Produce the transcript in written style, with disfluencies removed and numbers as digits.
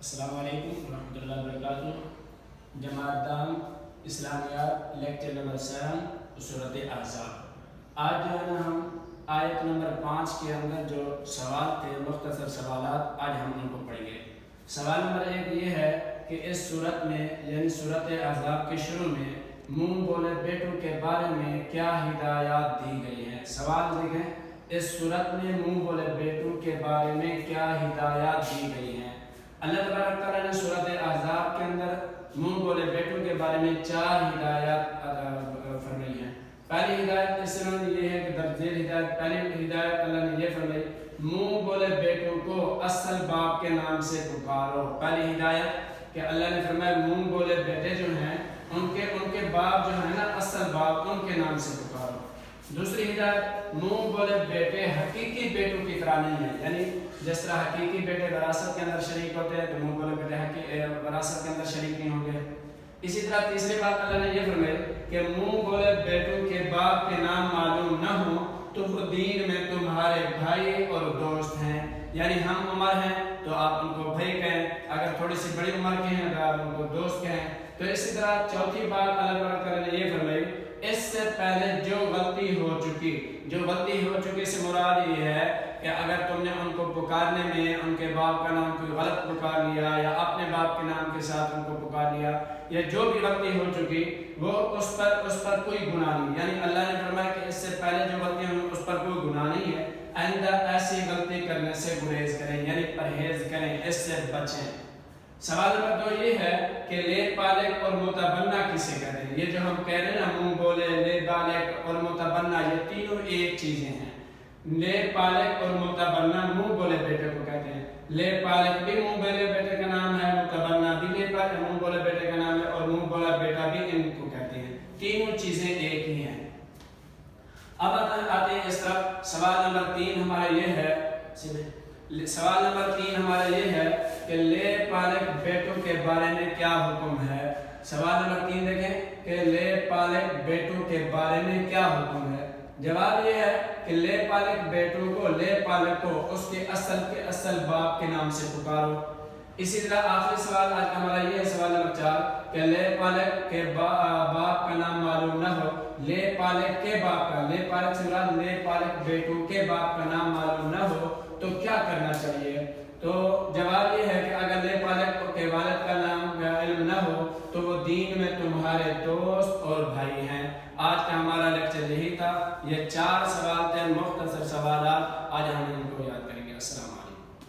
السلام علیکم ورحمۃ اللہ وبرکاتہ۔ جماعت دام اسلامیات لیکچر نمبر 7 سورۃ احزاب۔ آج جو ہے نا ہم آیت نمبر 5 کے اندر جو سوال تھے، مختصر سوالات، آج ہم ان کو پڑھیں گے۔ سوال نمبر 1 یہ ہے کہ اس سورت میں یعنی سورۃ احزاب کے شروع میں منہ بولے بیٹوں کے بارے میں کیا ہدایات دی گئی ہیں؟ سوال دیکھیں، اس سورت میں منہ بولے بیٹوں کے بارے میں کیا ہدایات دی گئی ہیں؟ اللہ تبارک تعالیٰ نے سورۃ احزاب کے اندر منہ بولے بیٹوں کے بارے میں 4 ہدایات فرمائی ہیں۔ پہلی ہدایت اس میں یہ ہے کہ درجیل ہدایت، پہلی ہدایت اللہ نے یہ فرمائی، منہ بولے بیٹوں کو اصل باپ کے نام سے پکارو۔ پہلی ہدایت کہ اللہ نے فرمایا منہ بولے بیٹے جو ہیں ان کے باپ جو ہیں نا، اصل باپ، ان کے نام سے پکارو۔ دوسری ہدایت، منہ بولے بیٹے حقیقی بیٹوں کی طرح نہیں ہے، یعنی جس طرح حقیقی بیٹے وراثت کے اندر شریک ہوتے ہیں تو منہ بولے بیٹے وراثت کے اندر شریک نہیں ہوں گے۔ اسی طرح تیسری بات اللہ نے یہ فرمائی کہ منہ بولے بیٹوں کے باپ کے نام معلوم نہ ہو تو وہ دین میں تمہارے بھائی اور دوست ہیں، یعنی ہم عمر ہیں تو آپ ان کو بھائی کہیں، اگر تھوڑی سی بڑی عمر کے ہیں تو آپ ان کو دوست کہیں۔ تو اسی طرح چوتھی بات اللہ تعالیٰ نے یہ فرمائی، اس سے پہلے جو غلطی ہو چکی سے مراد یہ ہے کہ اگر تم نے ان کو پکارنے میں ان کے باپ کا نام کوئی غلط پکار لیا یا اپنے باپ کے نام کے ساتھ ان کو پکار لیا یا جو بھی غلطی ہو چکی وہ اس پر کوئی گناہ نہیں، یعنی اللہ نے فرمایا کہ اس سے پہلے جو غلطی ہوئی اس پر کوئی گناہ نہیں ہے، آئندہ ایسی غلطی کرنے سے گریز کریں، یعنی پرہیز کریں، اس سے بچیں۔ سوال نمبر 2 یہ ہے کہ لے پالک اور متبنہ کسے کہتے ہیں؟ یہ جو ہم کہہ رہے ہیں نا منہ بولے، لے پالک اور متبنہ، یہ تینوں ایک چیزیں ہیں۔ لے پالک اور متبنہ منہ بولے بیٹے کو کہتے ہیں۔ لے پالک بھی منہ بولے بیٹے کا نام ہے، متبنہ بھی منہ بولے بیٹے کا نام ہے، اور منہ بولا بیٹا بھی ان کو کہتے ہیں۔ تینوں چیزیں ایک ہی ہیں۔ اب آتے ہیں اس طرف۔ سوال نمبر 3 ہمارا یہ ہے کہ لے پالک بیٹوں کے بارے میں کیا حکم ہے؟ سوال نمبر 3 دیکھیں کہ لے پالک بیٹوں کے بارے میں کیا حکم ہے؟ جواب یہ ہے کہ لے پالک بیٹوں کو، لے پالک کو اس کے اصل باپ کے نام سے پکارو۔ اسی طرح آخری سوال آج ہمارا یہ ہے، سوال نمبر 4 کہ لے پالک کے باپ کا نام معلوم نہ ہو، لے پالک کے باپ کا، لے پالک سے مراد لے پالک بیٹوں کے باپ کا نام معلوم نہ ہو تو کیا کرنا چاہیے؟